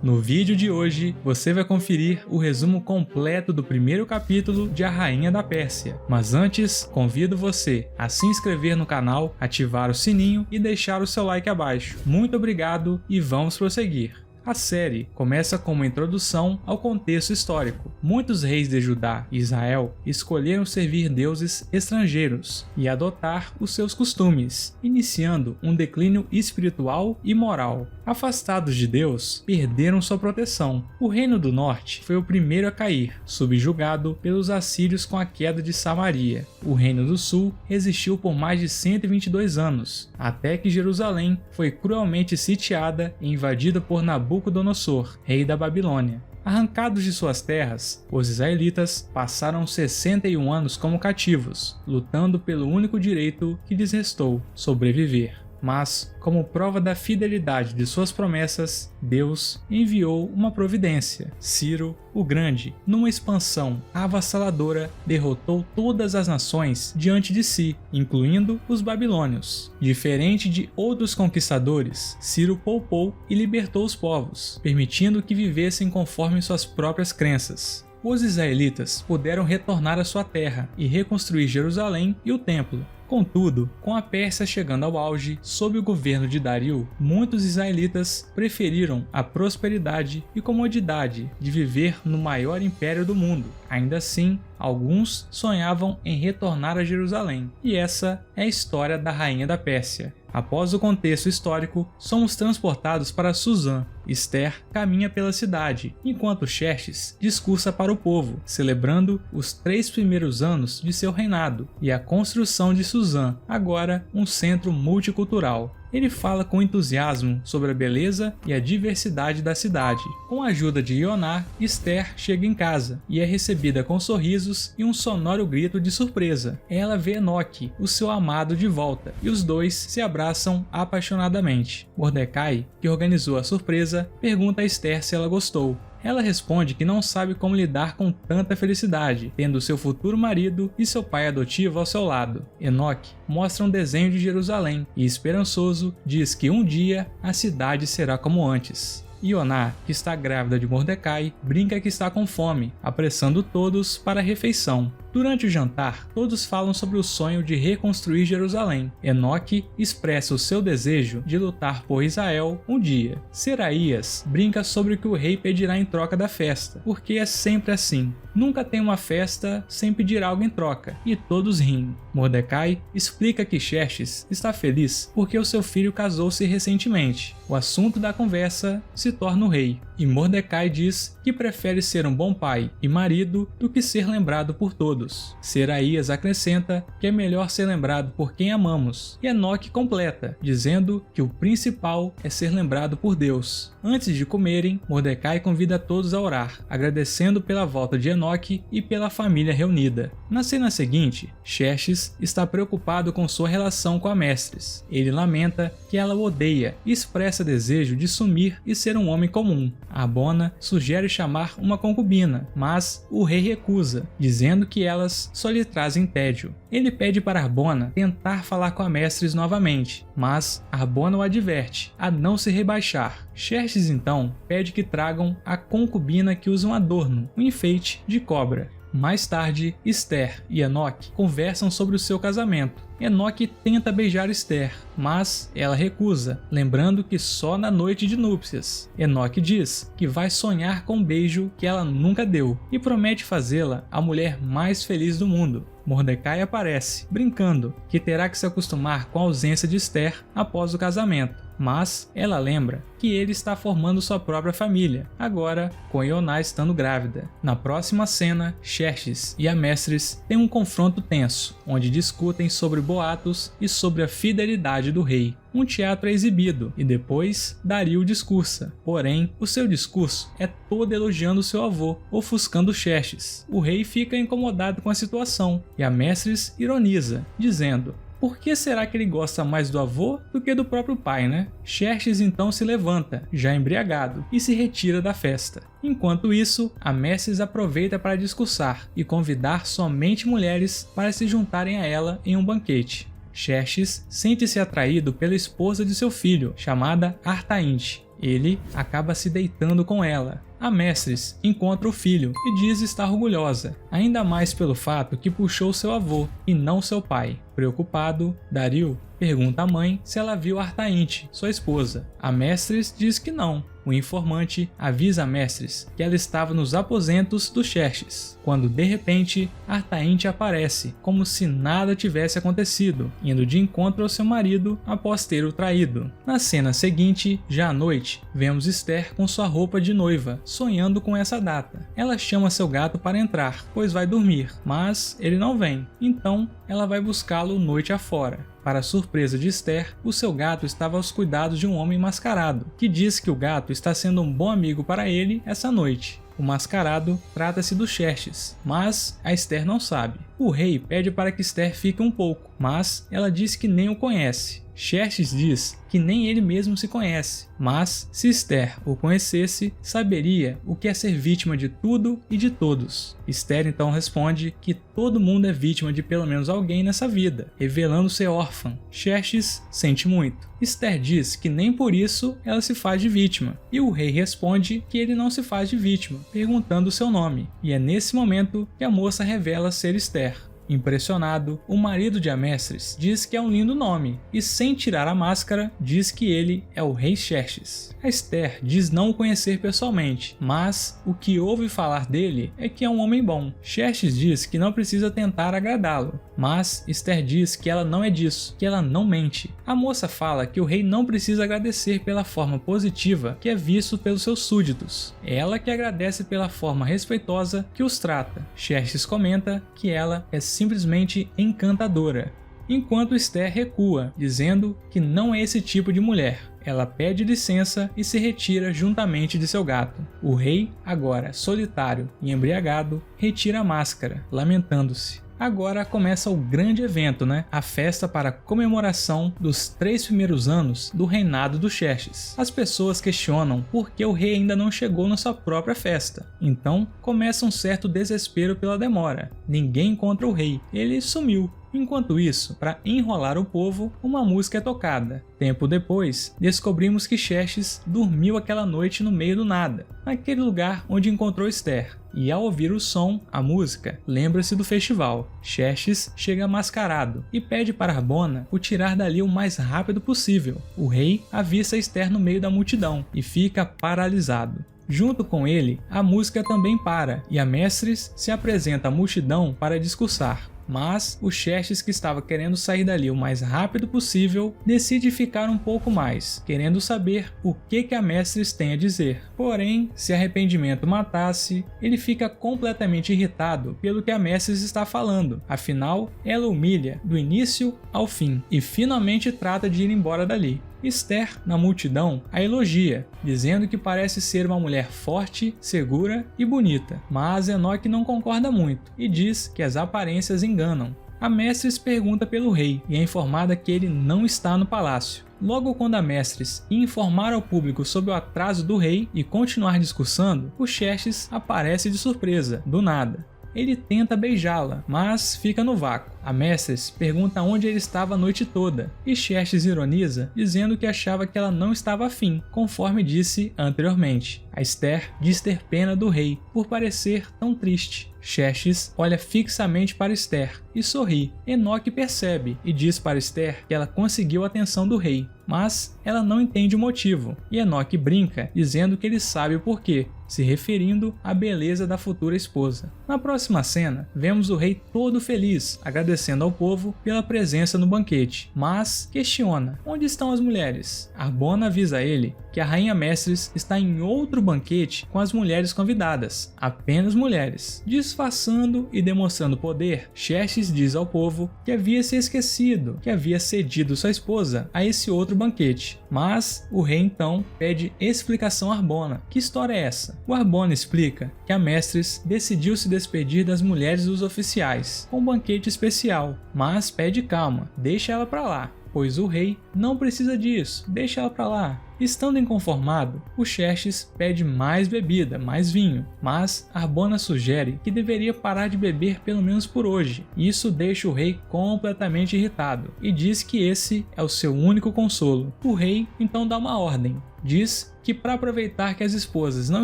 No vídeo de hoje, você vai conferir o resumo completo do primeiro capítulo de A Rainha da Pérsia. Mas antes, convido você a se inscrever no canal, ativar o sininho e deixar o seu like abaixo. Muito obrigado e vamos prosseguir. A série começa com uma introdução ao contexto histórico. Muitos reis de Judá e Israel escolheram servir deuses estrangeiros e adotar os seus costumes, iniciando um declínio espiritual e moral. Afastados de Deus, perderam sua proteção. O Reino do Norte foi o primeiro a cair, subjugado pelos assírios com a queda de Samaria. O Reino do Sul resistiu por mais de 122 anos, até que Jerusalém foi cruelmente sitiada e invadida por Nabucodonosor, rei da Babilônia. Arrancados de suas terras, os israelitas passaram 61 anos como cativos, lutando pelo único direito que lhes restou: sobreviver. Mas, como prova da fidelidade de suas promessas, Deus enviou uma providência. Ciro o Grande, numa expansão avassaladora, derrotou todas as nações diante de si, incluindo os babilônios. Diferente de outros conquistadores, Ciro poupou e libertou os povos, permitindo que vivessem conforme suas próprias crenças. Os israelitas puderam retornar à sua terra e reconstruir Jerusalém e o templo. Contudo, com a Pérsia chegando ao auge sob o governo de Dario, muitos israelitas preferiram a prosperidade e comodidade de viver no maior império do mundo. Ainda assim, alguns sonhavam em retornar a Jerusalém, e essa é a história da Rainha da Pérsia. Após o contexto histórico, somos transportados para Suzã. Esther caminha pela cidade, enquanto Xerxes discursa para o povo, celebrando os 3 primeiros anos de seu reinado e a construção de Suzã, agora um centro multicultural. Ele fala com entusiasmo sobre a beleza e a diversidade da cidade. Com a ajuda de Ioná, Esther chega em casa e é recebida com sorrisos e um sonoro grito de surpresa. Ela vê Enoque, o seu amado, de volta, e os dois se abraçam apaixonadamente. Mordecai, que organizou a surpresa, pergunta a Esther se ela gostou. Ela responde que não sabe como lidar com tanta felicidade, tendo seu futuro marido e seu pai adotivo ao seu lado. Enoque mostra um desenho de Jerusalém e, esperançoso, diz que um dia a cidade será como antes. Ioná, que está grávida de Mordecai, brinca que está com fome, apressando todos para a refeição. Durante o jantar, todos falam sobre o sonho de reconstruir Jerusalém. Enoque expressa o seu desejo de lutar por Israel um dia. Seraías brinca sobre o que o rei pedirá em troca da festa, porque é sempre assim. Nunca tem uma festa sem pedir algo em troca, e todos riem. Mordecai explica que Xerxes está feliz porque o seu filho casou-se recentemente. O assunto da conversa se torna o rei, e Mordecai diz que prefere ser um bom pai e marido do que ser lembrado por todos. Seraías acrescenta que é melhor ser lembrado por quem amamos, e Enoque completa, dizendo que o principal é ser lembrado por Deus. Antes de comerem, Mordecai convida todos a orar, agradecendo pela volta de Enoque e pela família reunida. Na cena seguinte, Xerxes está preocupado com sua relação com a Mestres. Ele lamenta que ela o odeia e expressa desejo de sumir e ser um homem comum. Arbona sugere chamar uma concubina, mas o rei recusa, dizendo que elas só lhe trazem tédio. Ele pede para Arbona tentar falar com a Mestres novamente, mas Arbona o adverte a não se rebaixar. Xerxes então pede que tragam a concubina que usa um adorno, um enfeite de cobra. Mais tarde, Esther e Enoque conversam sobre o seu casamento. Enoque tenta beijar Esther, mas ela recusa, lembrando que só na noite de núpcias. Enoque diz que vai sonhar com um beijo que ela nunca deu e promete fazê-la a mulher mais feliz do mundo. Mordecai aparece, brincando que terá que se acostumar com a ausência de Esther após o casamento, mas ela lembra que ele está formando sua própria família, agora com Ioná estando grávida. Na próxima cena, Xerxes e a Mestres têm um confronto tenso, onde discutem sobre boatos e sobre a fidelidade do rei. Um teatro é exibido e depois Dario discursa, porém o seu discurso é todo elogiando seu avô, ofuscando Xerxes. O rei fica incomodado com a situação e a Mestres ironiza, dizendo: por que será que ele gosta mais do avô do que do próprio pai, né? Xerxes então se levanta, já embriagado, e se retira da festa. Enquanto isso, a Mestres aproveita para discursar e convidar somente mulheres para se juntarem a ela em um banquete. Xerxes sente-se atraído pela esposa de seu filho, chamada Artaíde. Ele acaba se deitando com ela. Amestris encontra o filho e diz estar orgulhosa, ainda mais pelo fato que puxou seu avô e não seu pai. Preocupado, Dario pergunta à mãe se ela viu Artainte, sua esposa. Amestris diz que não. O informante avisa Amestris que ela estava nos aposentos do Xerxes, quando de repente Artainte aparece, como se nada tivesse acontecido, indo de encontro ao seu marido após ter o traído. Na cena seguinte, já à noite, vemos Esther com sua roupa de noiva, sonhando com essa data. Ela chama seu gato para entrar, pois vai dormir, mas ele não vem, então ela vai buscá-lo noite afora. Para surpresa de Esther, o seu gato estava aos cuidados de um homem mascarado, que diz que o gato está sendo um bom amigo para ele essa noite. O mascarado trata-se do Xerxes, mas a Esther não sabe. O rei pede para que Esther fique um pouco, mas ela diz que nem o conhece. Xerxes diz que nem ele mesmo se conhece, mas se Esther o conhecesse, saberia o que é ser vítima de tudo e de todos. Esther então responde que todo mundo é vítima de pelo menos alguém nessa vida, revelando ser órfã. Xerxes sente muito. Esther diz que nem por isso ela se faz de vítima, e o rei responde que ele não se faz de vítima, perguntando o seu nome, e é nesse momento que a moça revela ser Esther. Impressionado, o marido de Amestris diz que é um lindo nome e, sem tirar a máscara, diz que ele é o rei Xerxes. A Esther diz não o conhecer pessoalmente, mas o que ouve falar dele é que é um homem bom. Xerxes diz que não precisa tentar agradá-lo, mas Esther diz que ela não é disso, que ela não mente. A moça fala que o rei não precisa agradecer pela forma positiva que é visto pelos seus súditos. Ela que agradece pela forma respeitosa que os trata. Xerxes comenta que ela é simplesmente encantadora, enquanto Esther recua, dizendo que não é esse tipo de mulher. Ela pede licença e se retira juntamente de seu gato. O rei, agora solitário e embriagado, retira a máscara, lamentando-se. Agora começa o grande evento, A festa para a comemoração dos 3 primeiros anos do reinado do Xerxes. As pessoas questionam por que o rei ainda não chegou na sua própria festa. Então começa um certo desespero pela demora. Ninguém encontra o rei, ele sumiu. Enquanto isso, para enrolar o povo, uma música é tocada. Tempo depois, descobrimos que Xerxes dormiu aquela noite no meio do nada, naquele lugar onde encontrou Esther. E ao ouvir o som, a música, lembra-se do festival. Xerxes chega mascarado e pede para Harbona o tirar dali o mais rápido possível. O rei avista Esther no meio da multidão e fica paralisado. Junto com ele, a música também para e Amestris se apresenta à multidão para discursar. Mas o Xerxes, que estava querendo sair dali o mais rápido possível, decide ficar um pouco mais, querendo saber o que Amestris tem a dizer. Porém, se arrependimento matasse, ele fica completamente irritado pelo que Amestris está falando. Afinal, ela humilha do início ao fim e finalmente trata de ir embora dali. Esther, na multidão, a elogia, dizendo que parece ser uma mulher forte, segura e bonita, mas Enoque não concorda muito e diz que as aparências enganam. Amestris pergunta pelo rei e é informada que ele não está no palácio. Logo quando Amestris informar ao público sobre o atraso do rei e continuar discursando, o Xerxes aparece de surpresa, do nada. Ele tenta beijá-la, mas fica no vácuo. Amestris pergunta onde ele estava a noite toda, e Xerxes ironiza, dizendo que achava que ela não estava afim, conforme disse anteriormente. A Esther diz ter pena do rei, por parecer tão triste. Xerxes olha fixamente para Esther e sorri. Enoque percebe e diz para Esther que ela conseguiu a atenção do rei, mas ela não entende o motivo, e Enoque brinca, dizendo que ele sabe o porquê, se referindo à beleza da futura esposa. Na próxima cena, vemos o rei todo feliz, agradecendo ao povo pela presença no banquete, mas questiona: onde estão as mulheres? Harbona avisa ele que a rainha Amestris está em outro banquete com as mulheres convidadas, apenas mulheres. Disfarçando e demonstrando poder, Xerxes diz ao povo que havia se esquecido, que havia cedido sua esposa a esse outro banquete. Mas o rei então pede explicação a Harbona. Que história é essa? O Harbona explica que Amestris decidiu se despedir das mulheres dos oficiais com um banquete especial, mas pede calma, deixa ela pra lá, pois o rei não precisa disso, deixa ela pra lá. Estando inconformado, o Xerxes pede mais bebida, mais vinho, mas Harbona sugere que deveria parar de beber pelo menos por hoje. Isso deixa o rei completamente irritado e diz que esse é o seu único consolo. O rei então dá uma ordem. Diz que para aproveitar que as esposas não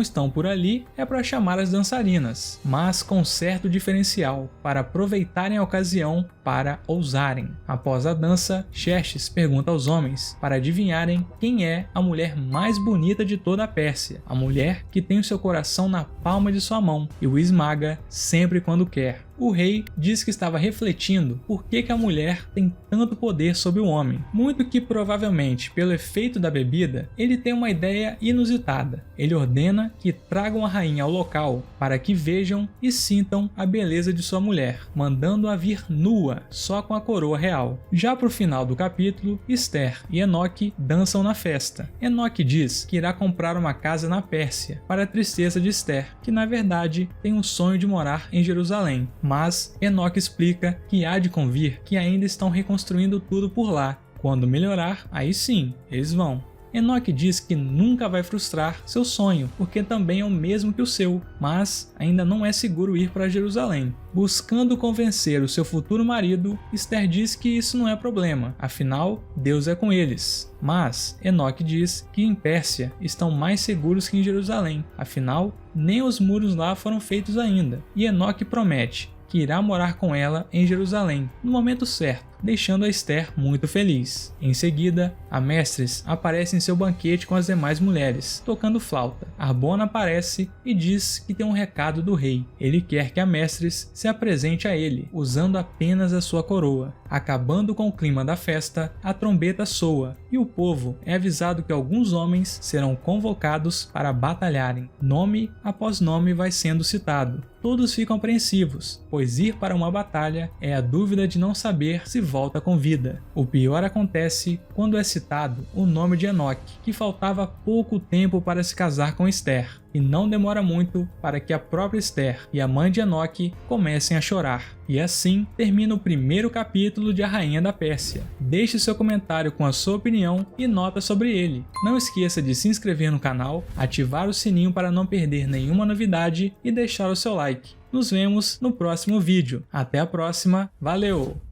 estão por ali é para chamar as dançarinas, mas com certo diferencial, para aproveitarem a ocasião para ousarem. Após a dança, Xerxes pergunta aos homens para adivinharem quem é a mulher mais bonita de toda a Pérsia, a mulher que tem o seu coração na palma de sua mão e o esmaga sempre quando quer. O rei diz que estava refletindo por que a mulher tem tanto poder sobre o homem. Muito que provavelmente, pelo efeito da bebida, ele tem uma ideia inusitada. Ele ordena que tragam a rainha ao local para que vejam e sintam a beleza de sua mulher, mandando-a vir nua, só com a coroa real. Já para o final do capítulo, Esther e Enoque dançam na festa. Enoque diz que irá comprar uma casa na Pérsia, para a tristeza de Esther, que na verdade tem um sonho de morar em Jerusalém. Mas Enoque explica que há de convir que ainda estão reconstruindo tudo por lá. Quando melhorar, aí sim, eles vão. Enoque diz que nunca vai frustrar seu sonho, porque também é o mesmo que o seu, mas ainda não é seguro ir para Jerusalém. Buscando convencer o seu futuro marido, Esther diz que isso não é problema, afinal, Deus é com eles. Mas Enoque diz que em Pérsia estão mais seguros que em Jerusalém, afinal, nem os muros lá foram feitos ainda. E Enoque promete que irá morar com ela em Jerusalém, no momento certo, deixando a Esther muito feliz. Em seguida, a Mestres aparece em seu banquete com as demais mulheres, tocando flauta. Harbona aparece e diz que tem um recado do rei. Ele quer que a Mestres se apresente a ele, usando apenas a sua coroa. Acabando com o clima da festa, a trombeta soa e o povo é avisado que alguns homens serão convocados para batalharem. Nome após nome vai sendo citado. Todos ficam apreensivos, pois ir para uma batalha é a dúvida de não saber se volta com vida. O pior acontece quando é citado o nome de Enoque, que faltava pouco tempo para se casar com Esther, e não demora muito para que a própria Esther e a mãe de Enoque comecem a chorar. E assim termina o primeiro capítulo de A Rainha da Pérsia. Deixe seu comentário com a sua opinião e nota sobre ele. Não esqueça de se inscrever no canal, ativar o sininho para não perder nenhuma novidade e deixar o seu like. Nos vemos no próximo vídeo. Até a próxima, valeu!